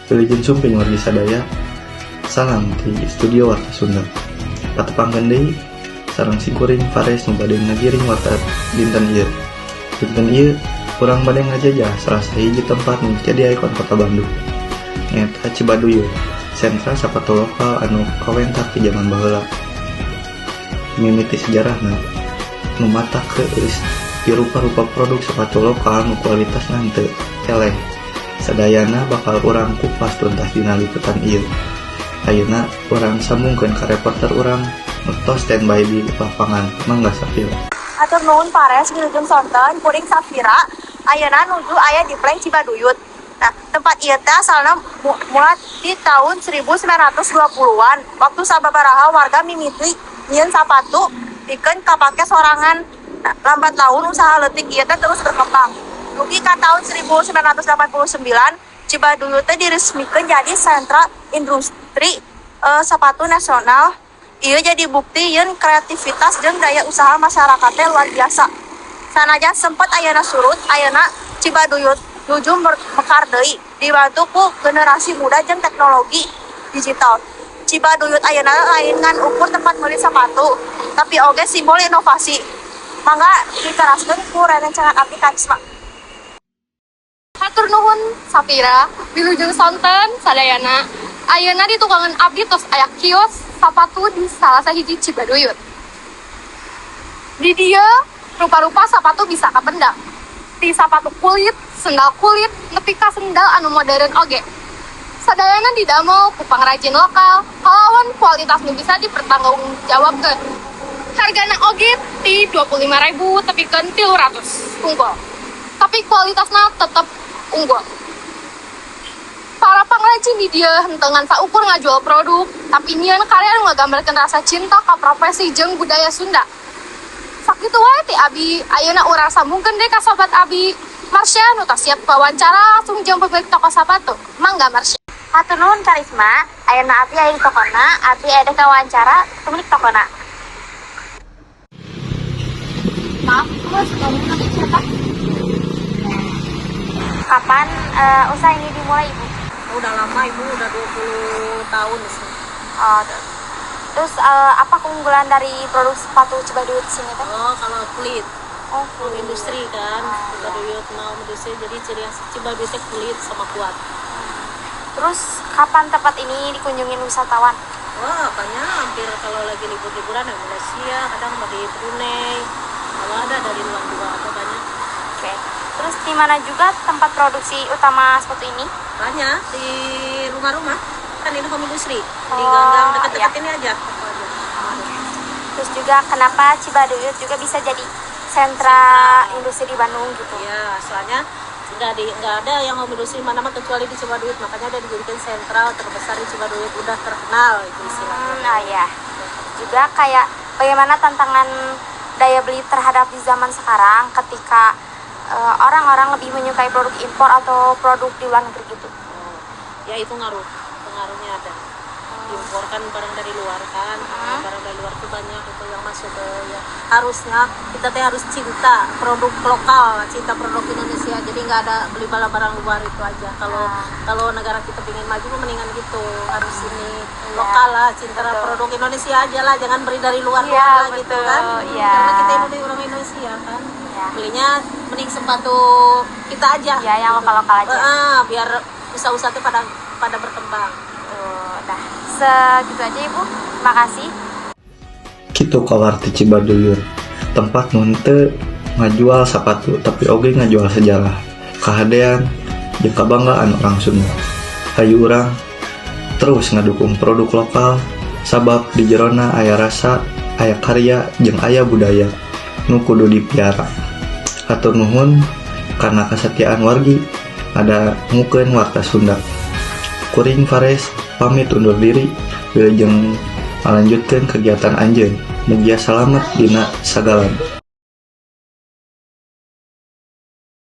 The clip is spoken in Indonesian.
Wilujeng sumping wargi sadaya. Salam di studio Warta Sunda. Patepangkeun deui sareng singkuring Fares nu bade ngagiring warta dinten ieu. Dinten ieu urang bade ngajajah salah sahiji tempat nu jadi ikon kota Bandung. Nyaeta Cibaduyut, sentra sapatu lokal anu kawentar ti zaman baheula. Mimiti sejarahna nu matak geus di rupa-rupa produk sepatu lokal nu kualitasna henteu eleh. Sadayana bakal urang kupas tuntas dina liputan ieu. Ayeuna urang sambungkeun ka reporter urang nu tos standby di lapangan. Mangga Safira. Atur nuhun pares wilujeng sonten kuring Safira. Ayeuna nuju aya di Pleng Cibaduyut. Nah, tempat ieu teh asalna mulai di tahun 1920-an. Waktu sababaraha warga mimiti nyieun sapatu pikeun kapake sorangan. Nah, lambat laun usaha leutik ieu teh terus berkembang. Dugi ka tahun 1989, Cibaduyut teh diresmikeun jadi sentra industri sepatu nasional. Ieu jadi bukti yen kreativitas jeung daya usaha masyarakat teh luar biasa. Sanajan sempat ayeuna surut, ayeuna Cibaduyut nuju mekar deui dibantu ku generasi muda jeung teknologi digital. Cibaduyut ayeuna lain ngan ukur tempat meuli sepatu, tapi oge simbol inovasi. Mangga dikeraskeun ku rerencangan abdi Karisma. Hatur nuhun Safira, wilujeng sonten sadayana. Ayeuna di tukangan abdi tos aya kios sapatu di salah sahiji Cibaduyut. Di dieu rupa-rupa sapatu bisa kapendang. Ti sapatu kulit, sendal kulit, nepi ka sendal anu modern oge. Sadayana didamel ku pangrajin lokal, kalawan kualitas nu bisa dipertanggungjawabkeun. Hargana oge ti 25.000 tepikeun 300 unggul. Tapi kualitasnya tetap unggul. Para pangrajin di dieu henteu ngan saukur ngajual produk, tapi nyieun karya anu ngagambarkeun rasa cinta ka profesi jeung budaya Sunda. Sakitu wae ti abi, ayeuna urang sambungkeun deui ka sobat abi. Marsha nu tos siap wawancara langsung jeung pemilik toko sapatu. Mangga Marsha. Hatur nuhun Karisma, ayeuna abdi aya di tokona, abdi aya ka wawancara pemilik tokona. Maaf, Mas, ngomong apa siapa? Kapan usaha ini dimulai, Ibu? Udah lama Ibu, udah 20 tahun di sini. Oh, terus apa keunggulan dari produk sepatu Cibaduyut di sini teh? Oh, kalau kulit. Oh, Kulit industri kan. Cibaduyut mau industri, jadi ciri khas Cibaduyut teh kulit sama kuat. Terus kapan tempat ini dikunjungin wisatawan? Wah, banyak, hampir kalau lagi libur-liburan di Malaysia, kadang dari Brunei. Kalau ada dari luar juga ada banyak. Oke. Terus di mana juga tempat produksi utama sepatu ini? Banyak di rumah-rumah. Kan ini home industri. Di Oh, gang-gang dekat-dekat iya. ini aja. Terus juga kenapa Cibaduyut juga bisa jadi sentra industri di Bandung gitu? Iya, soalnya nggak ada yang home industri mana-mana kecuali di Cibaduyut, makanya udah dijadikan sentral terbesar di Cibaduyut, udah terkenal itu istilahnya. Nah ya. Juga kayak bagaimana tantangan daya beli terhadap di zaman sekarang ketika orang-orang lebih menyukai produk impor atau produk di luar negeri gitu. Ya itu pengaruhnya ada. Impor kan barang dari luar kan, barang dari luar tuh banyak itu yang masuk ke ya. Harusnya kita teh harus cinta produk lokal, cinta produk Indonesia. Jadi nggak ada beli barang luar itu aja. Kalau negara kita pengen maju mendingan gitu, harus ini lokal lah, cinta produk Indonesia aja lah, jangan beli dari luar lah gitu kan. Iya. Karena kita ini orang Indonesia kan. Ya. Belinya mending sepatu kita aja. Ya, yang lokal-lokal aja. Biar usaha-usaha itu pada berkembang. Udah segitu aja Ibu. Terima kasih. Kitu kawarti Cibaduyut, tempat nu henteu ngajual sapatu tapi oge ngajual sejarah, kahadean jeung kabanggaan orang Sunda. Hayu urang terus ngadukung produk lokal sabab di jerona aya rasa, aya karya jeung aya budaya nu kudu dipiara. Hatur nuhun karena kesetiaan wargi ada ngukeun Warta Sunda. Kuring Fares pamit undur diri, wilujeng melanjutkan kegiatan anjeun. Mugia selamat dina sagalan.